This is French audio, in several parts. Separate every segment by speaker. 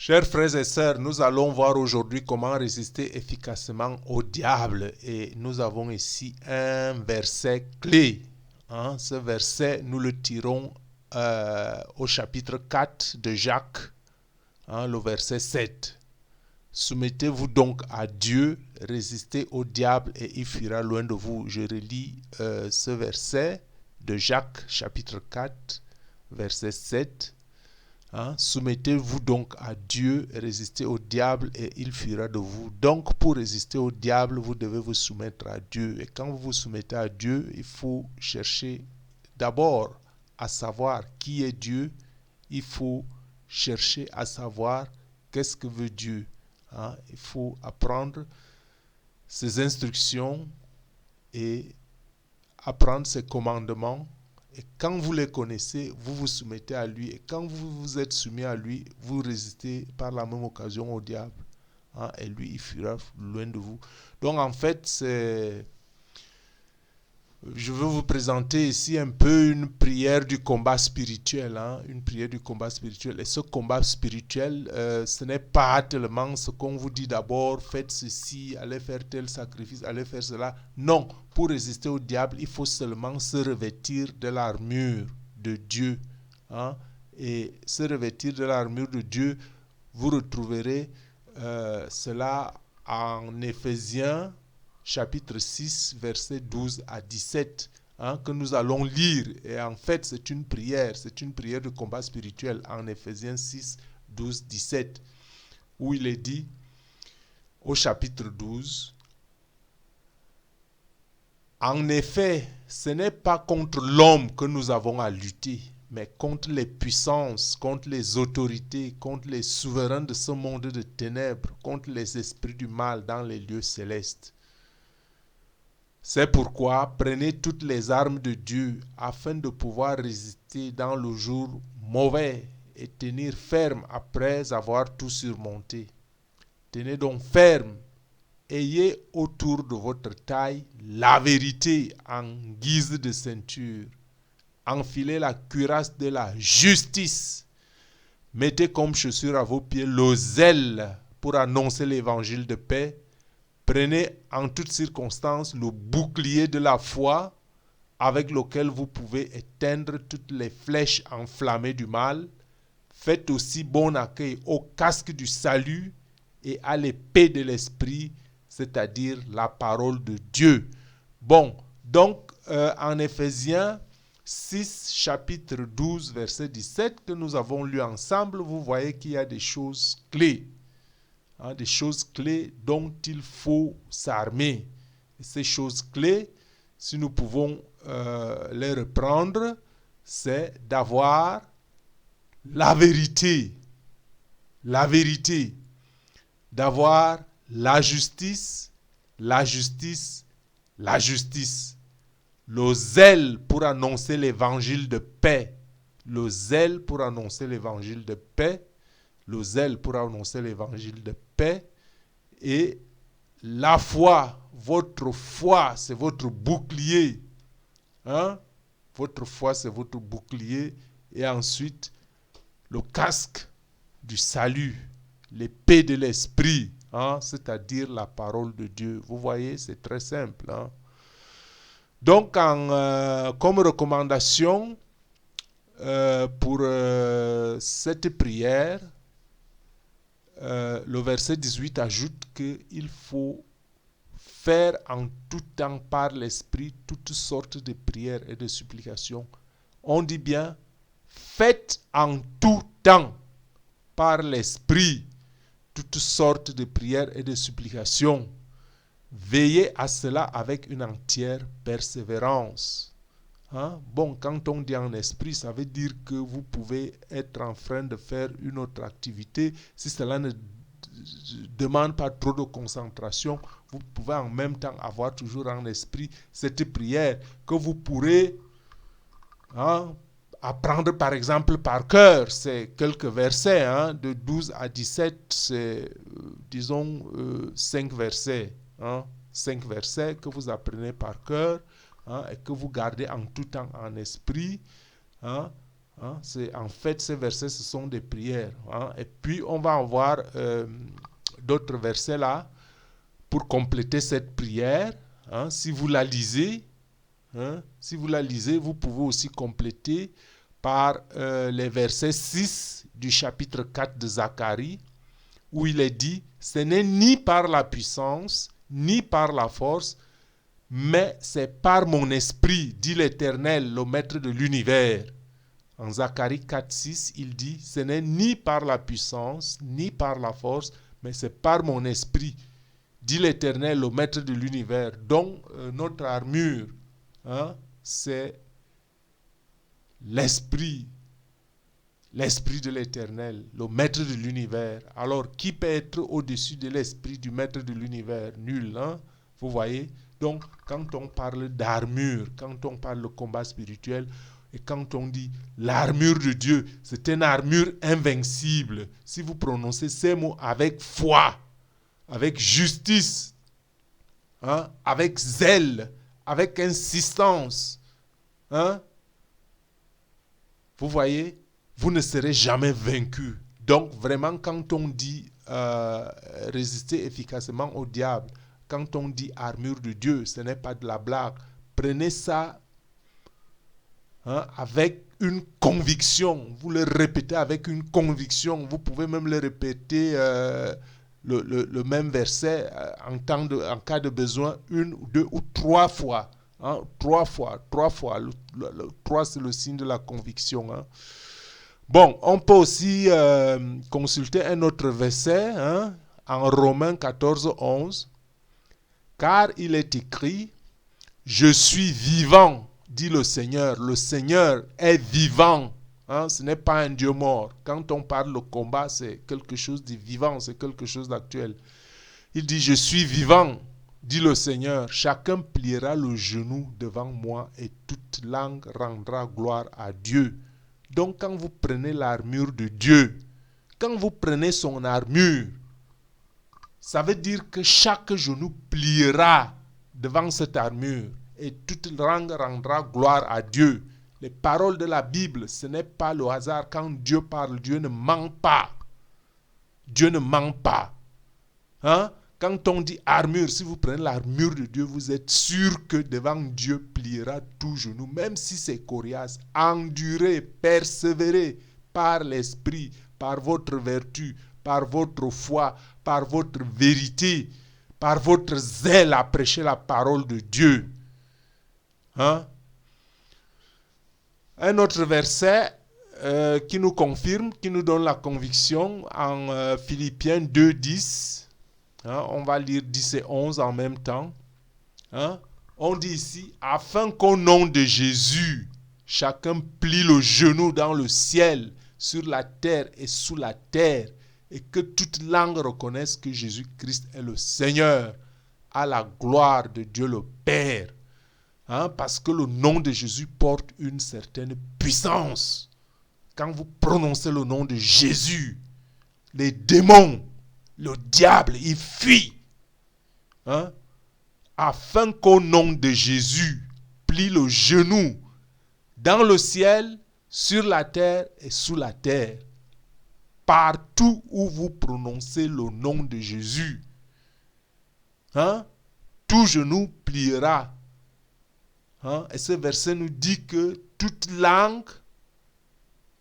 Speaker 1: Chers frères et sœurs, nous allons voir aujourd'hui comment résister efficacement au diable. Et nous avons ici un verset clé. Ce verset, nous le tirons au chapitre 4 de Jacques, le verset 7. Soumettez-vous donc à Dieu, résistez au diable et il fuira loin de vous. Je relis ce verset de Jacques, chapitre 4, verset 7. Soumettez-vous donc à Dieu, résistez au diable et il fuira de vous. Donc pour résister au diable, vous devez vous soumettre à Dieu. Et quand vous vous soumettez à Dieu, il faut chercher d'abord à savoir qui est Dieu. Il faut chercher à savoir qu'est-ce que veut Dieu. Il faut apprendre ses instructions et apprendre ses commandements. Et quand vous les connaissez, vous vous soumettez à lui. Et quand vous vous êtes soumis à lui, vous résistez par la même occasion au diable. Et lui, il fuira loin de vous. Donc en fait, je veux vous présenter ici un peu une prière du combat spirituel. Une prière du combat spirituel. Et ce combat spirituel, ce n'est pas tellement ce qu'on vous dit d'abord, faites ceci, allez faire tel sacrifice, allez faire cela. Non, pour résister au diable, il faut seulement se revêtir de l'armure de Dieu. Et se revêtir de l'armure de Dieu, vous retrouverez cela en Éphésiens chapitre 6, versets 12 à 17, que nous allons lire. Et en fait, c'est une prière de combat spirituel en Éphésiens 6, 12, 17, où il est dit, au chapitre 12, en effet, ce n'est pas contre l'homme que nous avons à lutter, mais contre les puissances, contre les autorités, contre les souverains de ce monde de ténèbres, contre les esprits du mal dans les lieux célestes. C'est pourquoi prenez toutes les armes de Dieu afin de pouvoir résister dans le jour mauvais et tenir ferme après avoir tout surmonté. Tenez donc ferme, ayez autour de votre taille la vérité en guise de ceinture. Enfilez la cuirasse de la justice. Mettez comme chaussure à vos pieds le zèle pour annoncer l'évangile de paix. Prenez en toutes circonstances le bouclier de la foi avec lequel vous pouvez éteindre toutes les flèches enflammées du mal. Faites aussi bon accueil au casque du salut et à l'épée de l'esprit, c'est-à-dire la parole de Dieu. Bon, donc en Éphésiens 6, chapitre 12, verset 17, que nous avons lu ensemble, vous voyez qu'il y a des choses clés. Des choses clés dont il faut s'armer. Et ces choses clés, si nous pouvons les reprendre, c'est d'avoir la vérité, d'avoir la justice, la justice, la justice, le zèle pour annoncer l'évangile de paix, le zèle pour annoncer l'évangile de paix, le zèle pour annoncer l'évangile de paix, et la foi, votre foi, c'est votre bouclier. Votre foi, c'est votre bouclier. Et ensuite, le casque du salut, l'épée de l'esprit, c'est-à-dire la parole de Dieu. Vous voyez, c'est très simple. Donc, comme recommandation pour cette prière, le verset 18 ajoute qu'il faut faire en tout temps par l'esprit toutes sortes de prières et de supplications. On dit bien, faites en tout temps par l'esprit toutes sortes de prières et de supplications. Veillez à cela avec une entière persévérance. Bon, quand on dit en esprit, ça veut dire que vous pouvez être en train de faire une autre activité. Si cela ne demande pas trop de concentration, vous pouvez en même temps avoir toujours en esprit cette prière que vous pourrez apprendre par exemple par cœur. C'est quelques versets, de 12 à 17, c'est disons 5 versets. 5 versets que vous apprenez par cœur et que vous gardez en tout temps en esprit. Hein, en fait, ces versets, ce sont des prières. Hein, et puis, on va en voir d'autres versets là pour compléter cette prière. Hein, si vous la lisez, vous pouvez aussi compléter par les versets 6 du chapitre 4 de Zacharie, où il est dit, ce n'est ni par la puissance, ni par la force, mais c'est par mon esprit, dit l'Éternel, le Maître de l'univers. En Zacharie 4, 6, il dit, ce n'est ni par la puissance, ni par la force, mais c'est par mon esprit, dit l'Éternel, le Maître de l'univers. Donc, notre armure, hein, c'est l'esprit de l'Éternel, le Maître de l'univers. Alors, qui peut être au-dessus de l'esprit du Maître de l'univers? Nul, hein? Vous voyez? Donc, quand on parle d'armure, quand on parle de combat spirituel, et quand on dit l'armure de Dieu, c'est une armure invincible. Si vous prononcez ces mots avec foi, avec justice, hein, avec zèle, avec insistance, hein, vous voyez, vous ne serez jamais vaincu. Donc vraiment, quand on dit résister efficacement au diable, quand on dit armure de Dieu, ce n'est pas de la blague. Prenez ça, hein, avec une conviction. Vous le répétez avec une conviction. Vous pouvez même le répéter, le même verset en cas de besoin, 1 ou 2 ou 3 fois. Hein, 3 fois. 3, c'est le signe de la conviction. Hein. Bon, on peut aussi consulter un autre verset, hein, en Romains 14, 11. Car il est écrit, je suis vivant, dit le Seigneur. Le Seigneur est vivant. Hein, ce n'est pas un Dieu mort. Quand on parle de combat, c'est quelque chose de vivant, c'est quelque chose d'actuel. Il dit, je suis vivant, dit le Seigneur. Chacun pliera le genou devant moi et toute langue rendra gloire à Dieu. Donc quand vous prenez l'armure de Dieu, quand vous prenez son armure, ça veut dire que chaque genou pliera devant cette armure et toute langue rendra gloire à Dieu. Les paroles de la Bible, ce n'est pas le hasard. Quand Dieu parle, Dieu ne ment pas. Dieu ne ment pas. Hein? Quand on dit armure, si vous prenez l'armure de Dieu, vous êtes sûr que devant Dieu pliera tout genou, même si c'est coriace. Endurez, persévérez par l'esprit, par votre vertu, par votre foi, par votre vérité, par votre zèle à prêcher la parole de Dieu. Hein? Un autre verset qui nous confirme, qui nous donne la conviction en Philippiens 2, 10. Hein, on va lire 10 et 11 en même temps. Hein? On dit ici, afin qu'au nom de Jésus, chacun plie le genou dans le ciel, sur la terre et sous la terre, et que toute langue reconnaisse que Jésus-Christ est le Seigneur, à la gloire de Dieu le Père. Hein? Parce que le nom de Jésus porte une certaine puissance. Quand vous prononcez le nom de Jésus, les démons, le diable, il fuit. Hein? Afin qu'au nom de Jésus, plie le genou dans le ciel, sur la terre et sous la terre. Partout où vous prononcez le nom de Jésus, hein? Tout genou pliera. Hein? Et ce verset nous dit que toute langue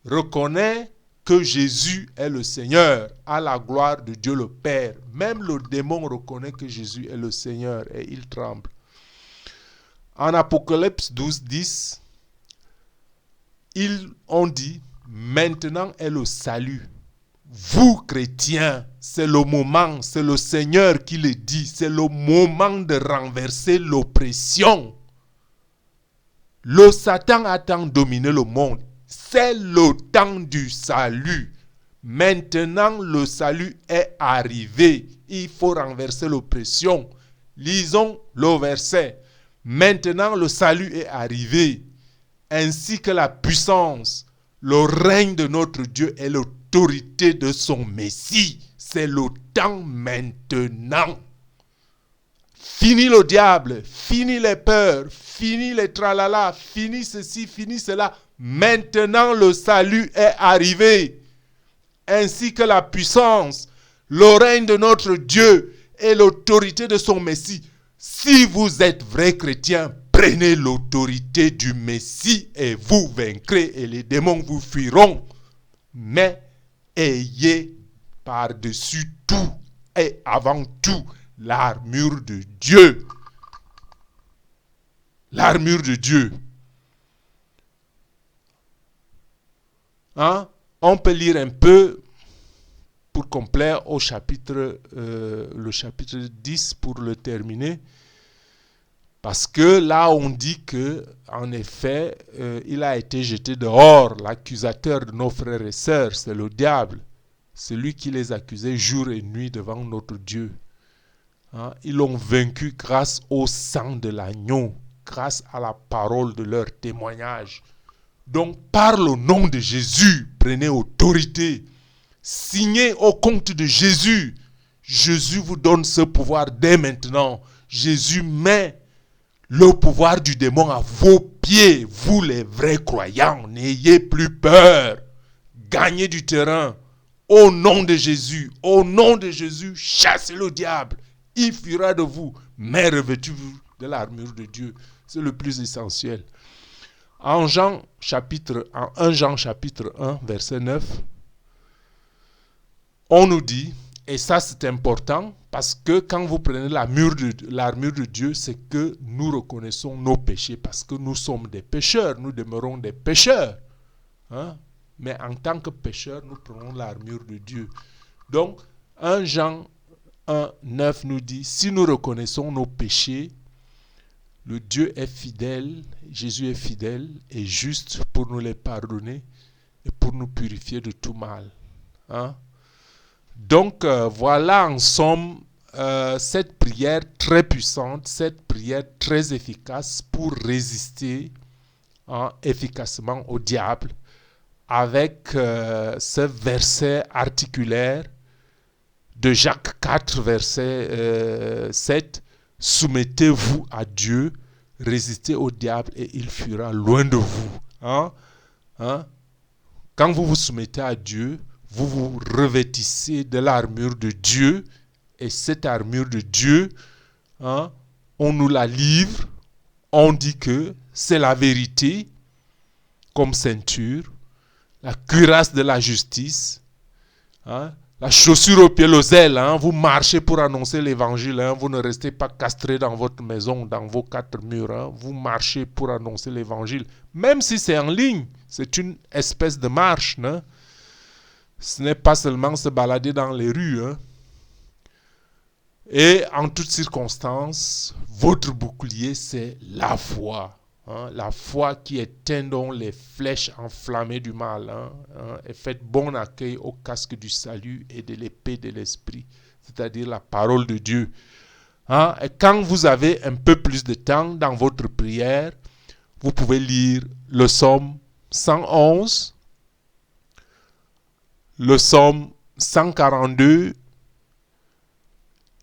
Speaker 1: reconnaît que Jésus est le Seigneur, à la gloire de Dieu le Père. Même le démon reconnaît que Jésus est le Seigneur et il tremble. En Apocalypse 12, 10, ils ont dit, maintenant est le salut. Vous, chrétiens, c'est le moment, c'est le Seigneur qui le dit, c'est le moment de renverser l'oppression. Le Satan a tant dominé le monde. C'est le temps du salut. Maintenant, le salut est arrivé. Il faut renverser l'oppression. Lisons le verset. Maintenant, le salut est arrivé, ainsi que la puissance, le règne de notre Dieu et l'autorité de son Messie. C'est le temps maintenant. Fini le diable, fini les peurs, fini les tralala, fini ceci, fini cela. Maintenant le salut est arrivé, ainsi que la puissance, le règne de notre Dieu et l'autorité de son Messie. Si vous êtes vrais chrétiens, prenez l'autorité du Messie et vous vaincrez et les démons vous fuiront. Mais ayez par-dessus tout et avant tout l'armure de Dieu. L'armure de Dieu. Hein? On peut lire un peu pour complaire au chapitre, le chapitre 10 pour le terminer. Parce que là, on dit que, en effet, il a été jeté dehors. L'accusateur de nos frères et sœurs, c'est le diable. C'est lui qui les accusait jour et nuit devant notre Dieu. Hein? Ils l'ont vaincu grâce au sang de l'agneau, grâce à la parole de leur témoignage. Donc, par le nom de Jésus, prenez autorité. Signez au compte de Jésus. Jésus vous donne ce pouvoir dès maintenant. Jésus met le pouvoir du démon à vos pieds. Vous les vrais croyants, n'ayez plus peur. Gagnez du terrain. Au nom de Jésus, chassez le diable. Il fuira de vous, mais revêtez-vous de l'armure de Dieu. C'est le plus essentiel. En 1 Jean chapitre 1, verset 9, on nous dit, et ça c'est important, parce que quand vous prenez l'armure de Dieu, c'est que nous reconnaissons nos péchés, parce que nous sommes des pécheurs, nous demeurons des pécheurs. Hein? Mais en tant que pécheurs, nous prenons l'armure de Dieu. Donc, 1 Jean 1, 9 nous dit, si nous reconnaissons nos péchés, le Dieu est fidèle, Jésus est fidèle et juste pour nous les pardonner et pour nous purifier de tout mal. Hein? Donc, voilà en somme cette prière très puissante, cette prière très efficace pour résister efficacement au diable avec ce verset articulaire de Jacques 4, verset 7. Soumettez-vous à Dieu, résistez au diable et il fuira loin de vous. Hein? Quand vous vous soumettez à Dieu, vous vous revêtissez de l'armure de Dieu et cette armure de Dieu, on nous la livre, on dit que c'est la vérité comme ceinture, la cuirasse de la justice, la chaussure au pied, le zèle, vous marchez pour annoncer l'évangile, vous ne restez pas castré dans votre maison, dans vos quatre murs, vous marchez pour annoncer l'évangile, même si c'est en ligne, c'est une espèce de marche, ce n'est pas seulement se balader dans les rues, Et en toutes circonstances, votre bouclier, c'est la foi. La foi qui éteint donc les flèches enflammées du mal. Et faites bon accueil au casque du salut et de l'épée de l'esprit, c'est-à-dire la parole de Dieu. Et quand vous avez un peu plus de temps dans votre prière, vous pouvez lire le psaume 111, le psaume 142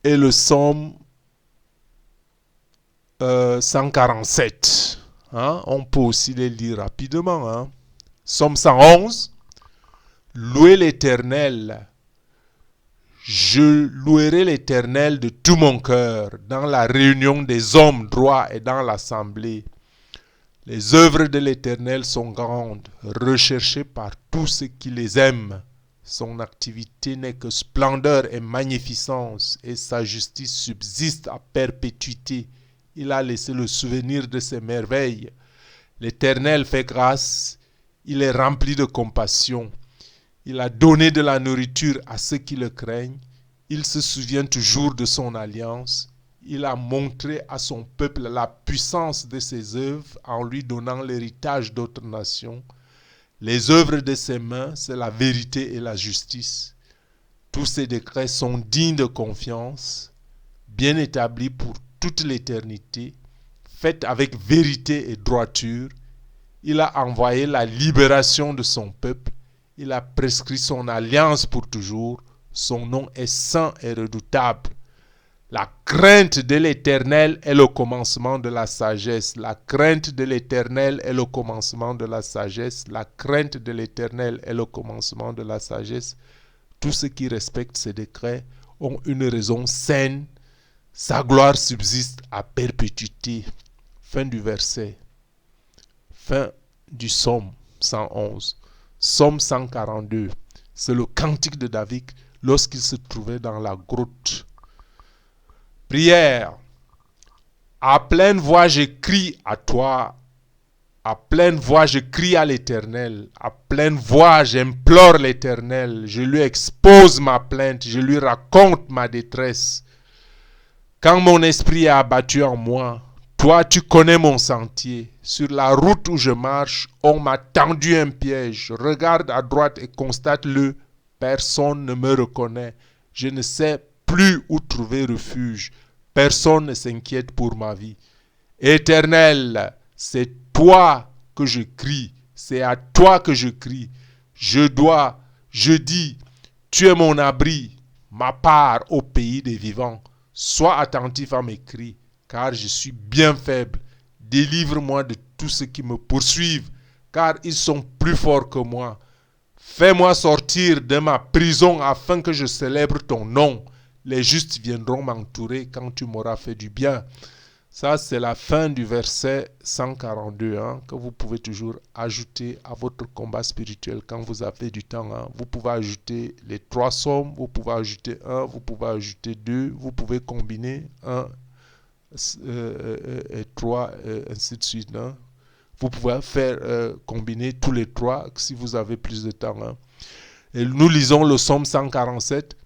Speaker 1: et le psaume 147. On peut aussi les lire rapidement. Psaume 111. Louez l'Éternel. Je louerai l'Éternel de tout mon cœur dans la réunion des hommes droits et dans l'assemblée. Les œuvres de l'Éternel sont grandes, recherchées par tous ceux qui les aiment. Son activité n'est que splendeur et magnificence, et sa justice subsiste à perpétuité. Il a laissé le souvenir de ses merveilles. L'Éternel fait grâce, il est rempli de compassion. Il a donné de la nourriture à ceux qui le craignent. Il se souvient toujours de son alliance. Il a montré à son peuple la puissance de ses œuvres en lui donnant l'héritage d'autres nations. Les œuvres de ses mains, c'est la vérité et la justice. Tous ses décrets sont dignes de confiance, bien établis pour toute l'éternité, faits avec vérité et droiture. Il a envoyé la libération de son peuple. Il a prescrit son alliance pour toujours. Son nom est saint et redoutable. La crainte de l'Éternel est le commencement de la sagesse. La crainte de l'Éternel est le commencement de la sagesse. La crainte de l'Éternel est le commencement de la sagesse. Tous ceux qui respectent ses décrets ont une raison saine. Sa gloire subsiste à perpétuité. Fin du verset. Fin du psaume 111. Psaume 142. C'est le cantique de David lorsqu'il se trouvait dans la grotte. Prière. À pleine voix, je crie à toi. À pleine voix, je crie à l'Éternel. À pleine voix, j'implore l'Éternel. Je lui expose ma plainte. Je lui raconte ma détresse. Quand mon esprit est abattu en moi, toi, tu connais mon sentier. Sur la route où je marche, on m'a tendu un piège. Je regarde à droite et constate-le. Personne ne me reconnaît. Je ne sais plus où trouver refuge. Personne ne s'inquiète pour ma vie. Éternel, c'est toi que je crie. C'est à toi que je crie. Je dis, tu es mon abri, ma part au pays des vivants. Sois attentif à mes cris, car je suis bien faible. Délivre-moi de tous ceux qui me poursuivent, car ils sont plus forts que moi. Fais-moi sortir de ma prison afin que je célèbre ton nom. Les justes viendront m'entourer quand tu m'auras fait du bien. Ça, c'est la fin du verset 142, que vous pouvez toujours ajouter à votre combat spirituel quand vous avez du temps. Vous pouvez ajouter les 3 psaumes, vous pouvez ajouter 1, vous pouvez ajouter 2, vous pouvez combiner 1 et 3, ainsi de suite. Vous pouvez faire combiner tous les 3 si vous avez plus de temps. Et nous lisons le psaume 147.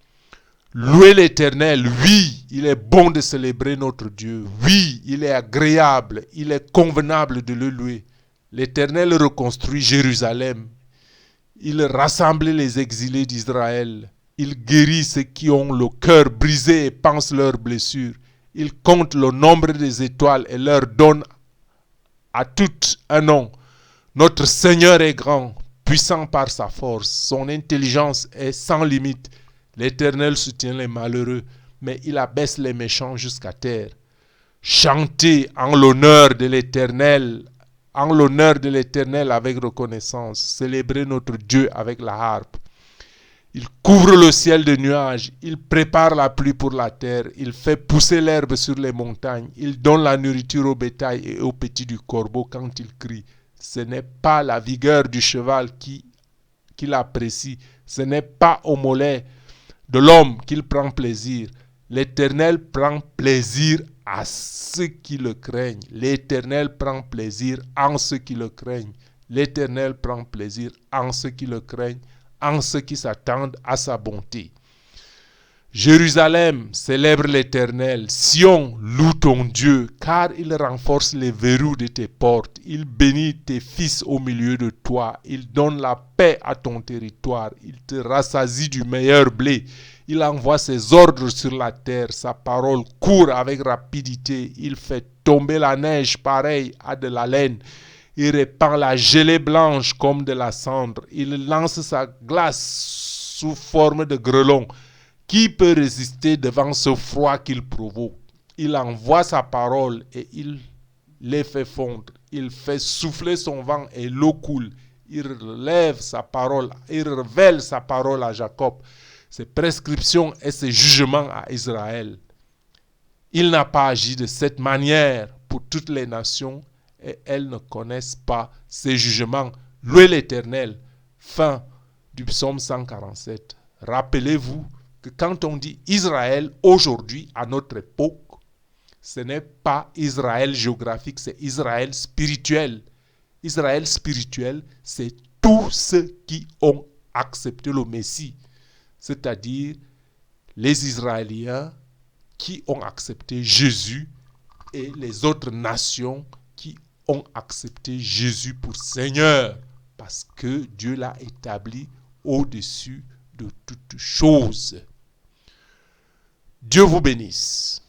Speaker 1: Louez l'Éternel, oui, il est bon de célébrer notre Dieu. Oui, il est agréable, il est convenable de le louer. L'Éternel reconstruit Jérusalem. Il rassemble les exilés d'Israël. Il guérit ceux qui ont le cœur brisé et pansent leurs blessures. Il compte le nombre des étoiles et leur donne à toutes un nom. Notre Seigneur est grand, puissant par sa force. Son intelligence est sans limite. L'Éternel soutient les malheureux, mais il abaisse les méchants jusqu'à terre. Chantez en l'honneur de l'Éternel avec reconnaissance. Célébrez notre Dieu avec la harpe. Il couvre le ciel de nuages. Il prépare la pluie pour la terre. Il fait pousser l'herbe sur les montagnes. Il donne la nourriture au bétail et aux petits du corbeau quand il crie. Ce n'est pas la vigueur du cheval qu'il apprécie. Ce n'est pas au mollet de l'homme qu'il prend plaisir. L'Éternel prend plaisir à ceux qui le craignent. L'Éternel prend plaisir en ceux qui le craignent. L'Éternel prend plaisir en ceux qui le craignent, en ceux qui s'attendent à sa bonté. Jérusalem, célèbre l'Éternel. Sion, loue ton Dieu, car il renforce les verrous de tes portes. Il bénit tes fils au milieu de toi. Il donne la paix à ton territoire. Il te rassasie du meilleur blé. Il envoie ses ordres sur la terre. Sa parole court avec rapidité. Il fait tomber la neige pareille à de la laine. Il répand la gelée blanche comme de la cendre. Il lance sa glace sous forme de grêlons. Qui peut résister devant ce froid qu'il provoque? Il envoie sa parole et il les fait fondre. Il fait souffler son vent et l'eau coule. Il relève sa parole, il révèle sa parole à Jacob, ses prescriptions et ses jugements à Israël. Il n'a pas agi de cette manière pour toutes les nations et elles ne connaissent pas ses jugements. Louez l'Éternel. Fin du psaume 147. Rappelez-vous que quand on dit Israël aujourd'hui, à notre époque, ce n'est pas Israël géographique, c'est Israël spirituel. Israël spirituel, c'est tous ceux qui ont accepté le Messie, c'est-à-dire les Israéliens qui ont accepté Jésus et les autres nations qui ont accepté Jésus pour Seigneur, parce que Dieu l'a établi au-dessus de toutes choses. Dieu vous bénisse.